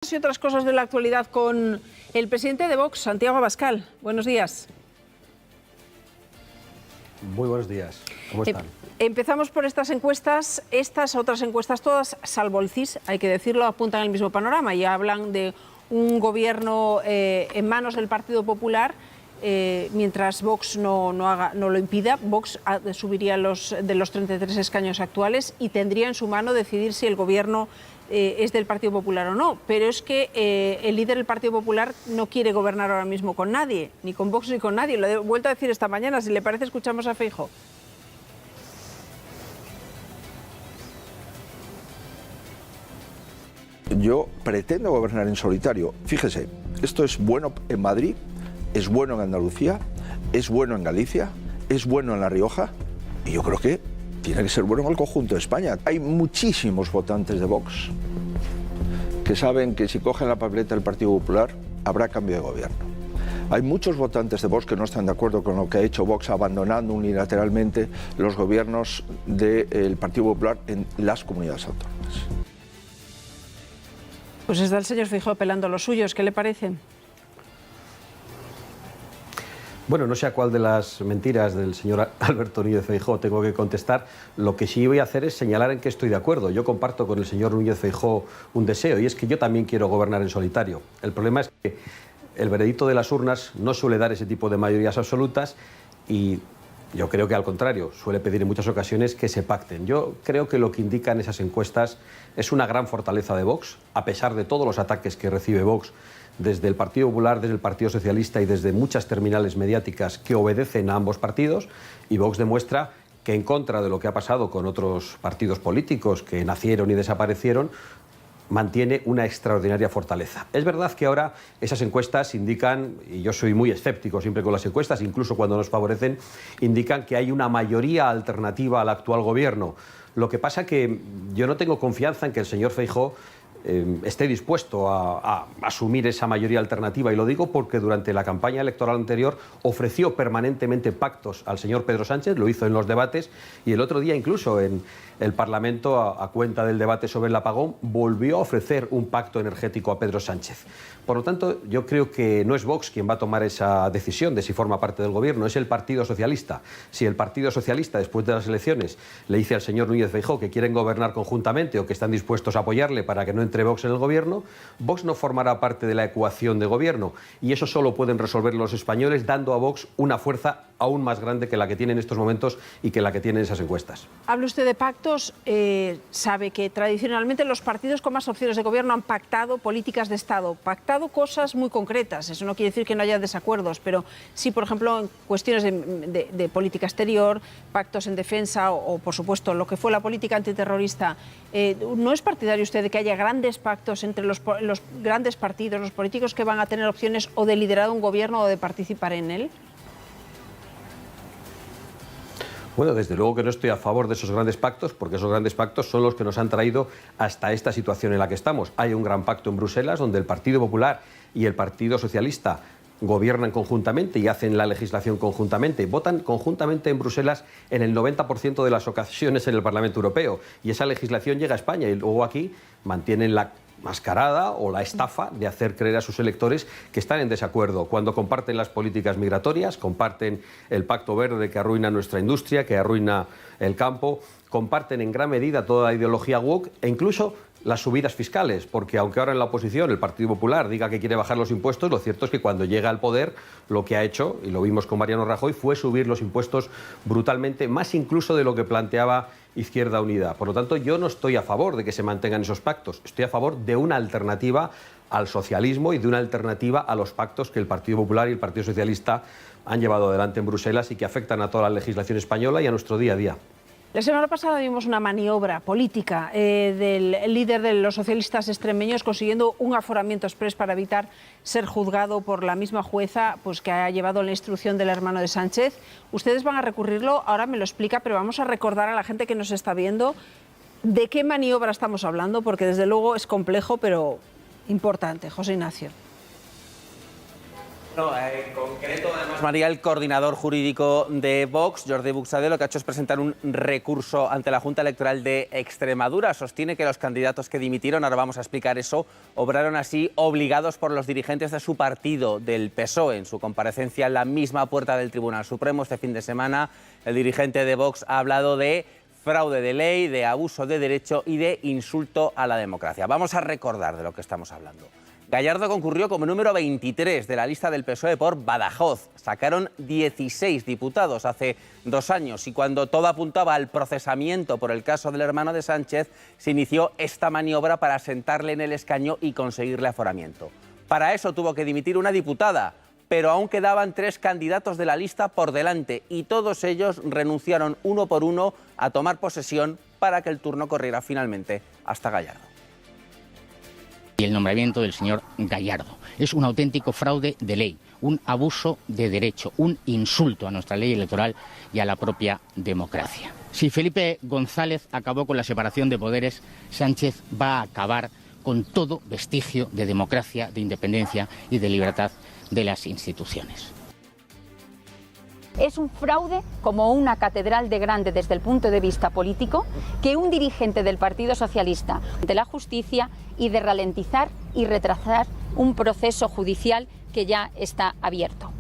Y otras cosas de la actualidad con el presidente de Vox, Santiago Abascal. Buenos días. Muy buenos días. ¿Cómo están? Empezamos por estas encuestas. Estas otras encuestas, todas, salvo el CIS, hay que decirlo, apuntan al mismo panorama y hablan de un gobierno en manos del Partido Popular. Mientras Vox no lo impida, Vox subiría de los 33 escaños actuales y tendría en su mano decidir si el gobierno es del Partido Popular o no. Pero es que el líder del Partido Popular no quiere gobernar ahora mismo con nadie, ni con Vox ni con nadie. Lo he vuelto a decir esta mañana. Si le parece, escuchamos a Feijóo. Yo pretendo gobernar en solitario. Fíjese, esto es bueno en Madrid, es bueno en Andalucía, es bueno en Galicia, es bueno en La Rioja y yo creo que tiene que ser bueno en el conjunto de España. Hay muchísimos votantes de Vox que saben que si cogen la papeleta del Partido Popular habrá cambio de gobierno. Hay muchos votantes de Vox que no están de acuerdo con lo que ha hecho Vox abandonando unilateralmente los gobiernos del Partido Popular en las comunidades autónomas. Pues está el señor Feijóo apelando a los suyos. ¿Qué le parece? Bueno, no sé a cuál de las mentiras del señor Alberto Núñez Feijóo tengo que contestar. Lo que sí voy a hacer es señalar en que estoy de acuerdo. Yo comparto con el señor Núñez Feijóo un deseo, y es que yo también quiero gobernar en solitario. El problema es que el veredicto de las urnas no suele dar ese tipo de mayorías absolutas y yo creo que al contrario, suele pedir en muchas ocasiones que se pacten. Yo creo que lo que indican esas encuestas es una gran fortaleza de Vox, a pesar de todos los ataques que recibe Vox desde el Partido Popular, desde el Partido Socialista y desde muchas terminales mediáticas que obedecen a ambos partidos, y Vox demuestra que, en contra de lo que ha pasado con otros partidos políticos que nacieron y desaparecieron, mantiene una extraordinaria fortaleza. Es verdad que ahora esas encuestas indican, y yo soy muy escéptico siempre con las encuestas, incluso cuando nos favorecen, indican que hay una mayoría alternativa al actual gobierno. Lo que pasa que yo no tengo confianza en que el señor Feijóo esté dispuesto a asumir esa mayoría alternativa, y lo digo porque durante la campaña electoral anterior ofreció permanentemente pactos al señor Pedro Sánchez, lo hizo en los debates, y el otro día incluso en el Parlamento, a cuenta del debate sobre el apagón, volvió a ofrecer un pacto energético a Pedro Sánchez. Por lo tanto, yo creo que no es Vox quien va a tomar esa decisión de si forma parte del gobierno, es el Partido Socialista. Si el Partido Socialista, después de las elecciones, le dice al señor Núñez Feijóo que quieren gobernar conjuntamente o que están dispuestos a apoyarle para que no entre Vox en el gobierno, Vox no formará parte de la ecuación de gobierno, y eso solo pueden resolver los españoles dando a Vox una fuerza aún más grande que la que tiene en estos momentos y que la que tienen esas encuestas. Habla usted de pactos. Sabe que tradicionalmente los partidos con más opciones de gobierno han pactado políticas de Estado, pactado cosas muy concretas. Eso no quiere decir que no haya desacuerdos, pero sí, por ejemplo, en cuestiones de política exterior, pactos en defensa o, por supuesto, lo que fue la política antiterrorista. ¿No es partidario usted de que haya grandes pactos entre los grandes partidos, los políticos que van a tener opciones o de liderar un gobierno o de participar en él? Bueno, desde luego que no estoy a favor de esos grandes pactos, porque esos grandes pactos son los que nos han traído hasta esta situación en la que estamos. Hay un gran pacto en Bruselas donde el Partido Popular y el Partido Socialista gobiernan conjuntamente y hacen la legislación conjuntamente, votan conjuntamente en Bruselas en el 90% de las ocasiones en el Parlamento Europeo, y esa legislación llega a España y luego aquí mantienen la mascarada o la estafa de hacer creer a sus electores que están en desacuerdo cuando comparten las políticas migratorias, comparten el Pacto Verde que arruina nuestra industria, que arruina el campo, comparten en gran medida toda la ideología woke e incluso las subidas fiscales, porque aunque ahora en la oposición el Partido Popular diga que quiere bajar los impuestos, lo cierto es que cuando llega al poder lo que ha hecho, y lo vimos con Mariano Rajoy, fue subir los impuestos brutalmente, más incluso de lo que planteaba Izquierda Unida. Por lo tanto, yo no estoy a favor de que se mantengan esos pactos, estoy a favor de una alternativa al socialismo y de una alternativa a los pactos que el Partido Popular y el Partido Socialista han llevado adelante en Bruselas y que afectan a toda la legislación española y a nuestro día a día. La semana pasada vimos una maniobra política del líder de los socialistas extremeños consiguiendo un aforamiento exprés para evitar ser juzgado por la misma jueza pues, que ha llevado la instrucción del hermano de Sánchez. Ustedes van a recurrirlo, ahora me lo explica, pero vamos a recordar a la gente que nos está viendo de qué maniobra estamos hablando, porque desde luego es complejo, pero importante. José Ignacio. No, en concreto, además, María, el coordinador jurídico de Vox, Jordi Buxade, lo que ha hecho es presentar un recurso ante la Junta Electoral de Extremadura. Sostiene que los candidatos que dimitieron, ahora vamos a explicar eso, obraron así obligados por los dirigentes de su partido, del PSOE. En su comparecencia en la misma puerta del Tribunal Supremo este fin de semana, el dirigente de Vox ha hablado de fraude de ley, de abuso de derecho y de insulto a la democracia. Vamos a recordar de lo que estamos hablando. Gallardo concurrió como número 23 de la lista del PSOE por Badajoz. Sacaron 16 diputados hace 2 años y cuando todo apuntaba al procesamiento por el caso del hermano de Sánchez, se inició esta maniobra para sentarle en el escaño y conseguirle aforamiento. Para eso tuvo que dimitir una diputada, pero aún quedaban 3 candidatos de la lista por delante y todos ellos renunciaron uno por uno a tomar posesión para que el turno corriera finalmente hasta Gallardo. Y el nombramiento del señor Gallardo es un auténtico fraude de ley, un abuso de derecho, un insulto a nuestra ley electoral y a la propia democracia. Si Felipe González acabó con la separación de poderes, Sánchez va a acabar con todo vestigio de democracia, de independencia y de libertad de las instituciones. Es un fraude como una catedral de grande desde el punto de vista político que un dirigente del Partido Socialista de la justicia y de ralentizar y retrasar un proceso judicial que ya está abierto.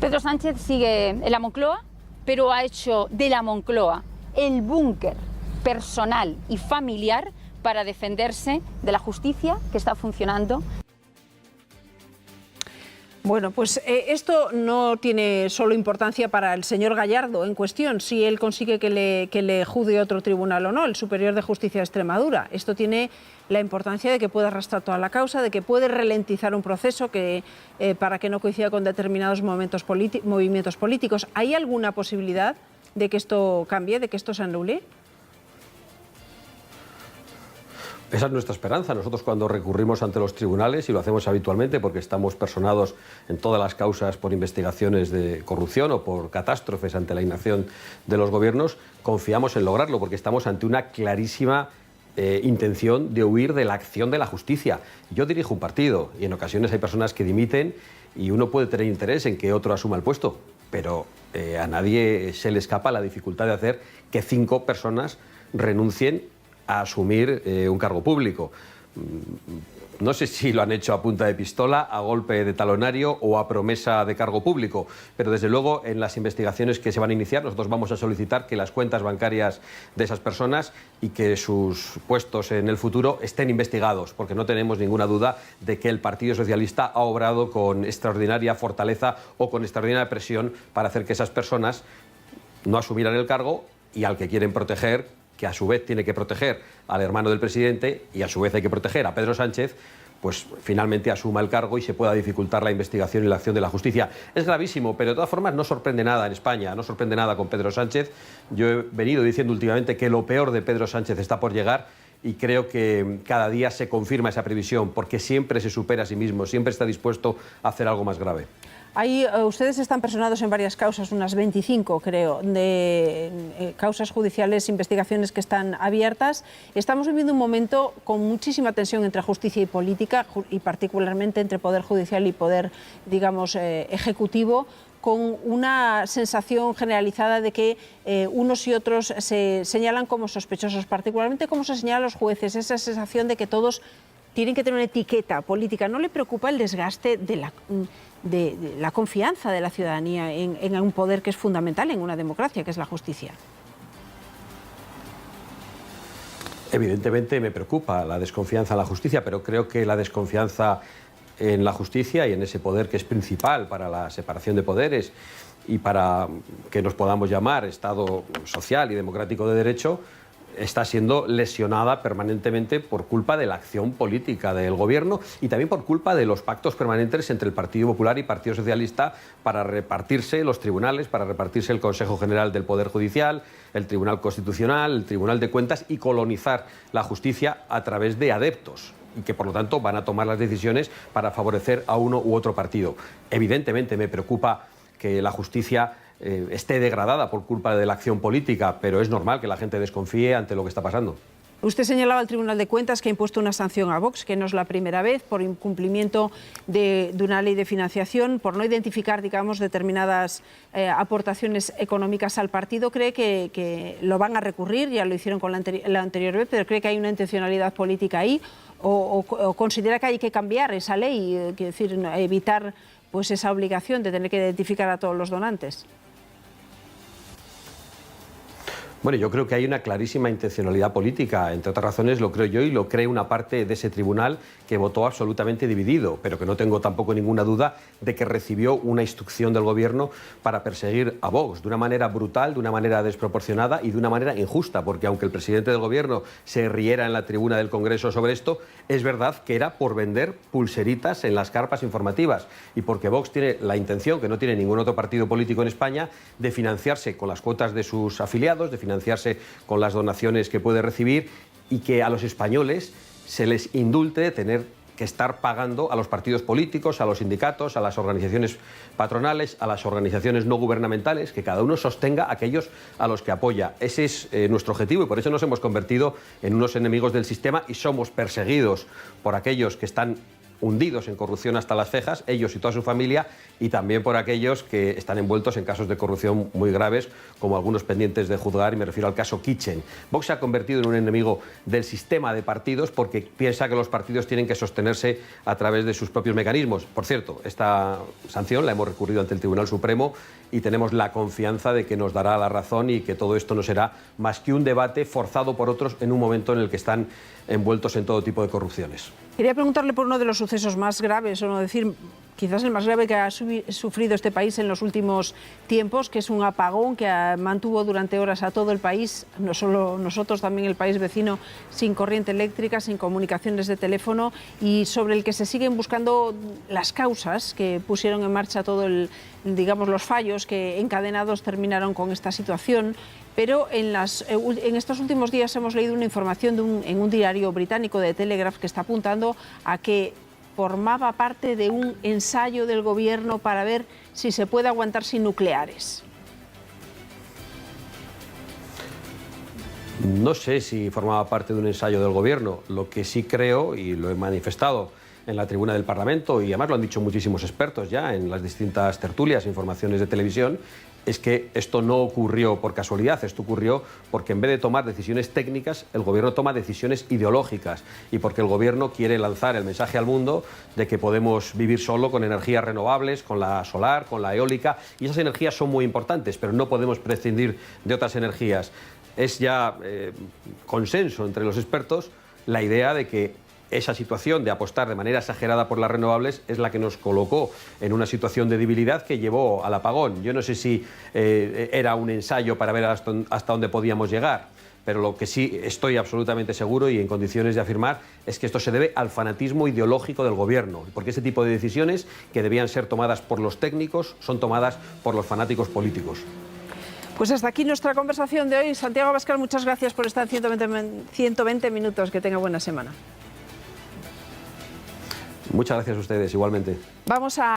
Pedro Sánchez sigue en la Moncloa, pero ha hecho de la Moncloa el búnker personal y familiar para defenderse de la justicia que está funcionando. Bueno, pues esto no tiene solo importancia para el señor Gallardo en cuestión, si él consigue que le juzgue otro tribunal o no, el Superior de Justicia de Extremadura. Esto tiene la importancia de que puede arrastrar toda la causa, de que puede ralentizar un proceso para que no coincida con determinados movimientos políticos. ¿Hay alguna posibilidad de que esto cambie, de que esto se anule? Esa es nuestra esperanza. Nosotros cuando recurrimos ante los tribunales, y lo hacemos habitualmente porque estamos personados en todas las causas por investigaciones de corrupción o por catástrofes ante la inacción de los gobiernos, confiamos en lograrlo porque estamos ante una clarísima intención de huir de la acción de la justicia. Yo dirijo un partido y en ocasiones hay personas que dimiten y uno puede tener interés en que otro asuma el puesto, pero a nadie se le escapa la dificultad de hacer que 5 personas renuncien a asumir un cargo público. No sé si lo han hecho a punta de pistola, a golpe de talonario o a promesa de cargo público, pero desde luego en las investigaciones que se van a iniciar nosotros vamos a solicitar que las cuentas bancarias de esas personas y que sus puestos en el futuro estén investigados, porque no tenemos ninguna duda de que el Partido Socialista ha obrado con extraordinaria fortaleza o con extraordinaria presión para hacer que esas personas no asumieran el cargo y al que quieren proteger, que a su vez tiene que proteger al hermano del presidente y a su vez hay que proteger a Pedro Sánchez, pues finalmente asuma el cargo y se pueda dificultar la investigación y la acción de la justicia. Es gravísimo, pero de todas formas no sorprende nada en España, no sorprende nada con Pedro Sánchez. Yo he venido diciendo últimamente que lo peor de Pedro Sánchez está por llegar y creo que cada día se confirma esa previsión porque siempre se supera a sí mismo, siempre está dispuesto a hacer algo más grave. Ustedes están personados en varias causas, unas 25 creo, de causas judiciales, investigaciones que están abiertas. Estamos viviendo un momento con muchísima tensión entre justicia y política y particularmente entre poder judicial y poder, digamos, ejecutivo, con una sensación generalizada de que unos y otros se señalan como sospechosos, particularmente como se señalan los jueces, esa sensación de que todos tienen que tener una etiqueta política. ¿No le preocupa el desgaste de la confianza de la ciudadanía en un poder que es fundamental en una democracia, que es la justicia? Evidentemente me preocupa la desconfianza en la justicia, pero creo que la desconfianza en la justicia y en ese poder que es principal para la separación de poderes y para que nos podamos llamar Estado social y democrático de derecho, está siendo lesionada permanentemente por culpa de la acción política del gobierno y también por culpa de los pactos permanentes entre el Partido Popular y Partido Socialista para repartirse los tribunales, para repartirse el Consejo General del Poder Judicial, el Tribunal Constitucional, el Tribunal de Cuentas y colonizar la justicia a través de adeptos y que por lo tanto van a tomar las decisiones para favorecer a uno u otro partido. Evidentemente me preocupa que la justicia esté degradada por culpa de la acción política, pero es normal que la gente desconfíe ante lo que está pasando. Usted señalaba al Tribunal de Cuentas que ha impuesto una sanción a Vox, que no es la primera vez, por incumplimiento de una ley de financiación, por no identificar, digamos, determinadas aportaciones económicas al partido. ¿Cree que lo van a recurrir? Ya lo hicieron con la anterior vez, pero ¿cree que hay una intencionalidad política ahí? ¿O considera que hay que cambiar esa ley, quiero decir, evitar pues esa obligación de tener que identificar a todos los donantes? Bueno, yo creo que hay una clarísima intencionalidad política, entre otras razones lo creo yo y lo cree una parte de ese tribunal que votó absolutamente dividido, pero que no tengo tampoco ninguna duda de que recibió una instrucción del gobierno para perseguir a Vox de una manera brutal, de una manera desproporcionada y de una manera injusta, porque aunque el presidente del gobierno se riera en la tribuna del Congreso sobre esto, es verdad que era por vender pulseritas en las carpas informativas y porque Vox tiene la intención, que no tiene ningún otro partido político en España, de financiarse con las cuotas de sus afiliados, de financiarse con las donaciones que puede recibir y que a los españoles se les indulte tener que estar pagando a los partidos políticos, a los sindicatos, a las organizaciones patronales, a las organizaciones no gubernamentales, que cada uno sostenga a aquellos a los que apoya. Ese es nuestro objetivo y por eso nos hemos convertido en unos enemigos del sistema y somos perseguidos por aquellos que están hundidos en corrupción hasta las cejas, ellos y toda su familia, y también por aquellos que están envueltos en casos de corrupción muy graves, como algunos pendientes de juzgar, y me refiero al caso Kitchen. Vox se ha convertido en un enemigo del sistema de partidos porque piensa que los partidos tienen que sostenerse a través de sus propios mecanismos. Por cierto, esta sanción la hemos recurrido ante el Tribunal Supremo y tenemos la confianza de que nos dará la razón y que todo esto no será más que un debate forzado por otros en un momento en el que están envueltos en todo tipo de corrupciones. Quería preguntarle por uno de los sucesos más graves, o no decir, quizás el más grave que ha sufrido este país en los últimos tiempos, que es un apagón que mantuvo durante horas a todo el país, no solo nosotros, también el país vecino, sin corriente eléctrica, sin comunicaciones de teléfono, y sobre el que se siguen buscando las causas que pusieron en marcha todo digamos, los fallos que encadenados terminaron con esta situación. Pero en estos últimos días hemos leído una información en un diario británico de Telegraph que está apuntando a que formaba parte de un ensayo del gobierno para ver si se puede aguantar sin nucleares. No sé si formaba parte de un ensayo del gobierno. Lo que sí creo, y lo he manifestado en la tribuna del Parlamento, y además lo han dicho muchísimos expertos ya en las distintas tertulias e informaciones de televisión, es que esto no ocurrió por casualidad, esto ocurrió porque en vez de tomar decisiones técnicas, el gobierno toma decisiones ideológicas y porque el gobierno quiere lanzar el mensaje al mundo de que podemos vivir solo con energías renovables, con la solar, con la eólica, y esas energías son muy importantes, pero no podemos prescindir de otras energías. Es ya consenso entre los expertos la idea de que esa situación de apostar de manera exagerada por las renovables es la que nos colocó en una situación de debilidad que llevó al apagón. Yo no sé si era un ensayo para ver hasta dónde podíamos llegar, pero lo que sí estoy absolutamente seguro y en condiciones de afirmar es que esto se debe al fanatismo ideológico del gobierno, porque ese tipo de decisiones que debían ser tomadas por los técnicos son tomadas por los fanáticos políticos. Pues hasta aquí nuestra conversación de hoy. Santiago Abascal, muchas gracias por estar 120 minutos. Que tenga buena semana. Muchas gracias a ustedes, igualmente. Vamos a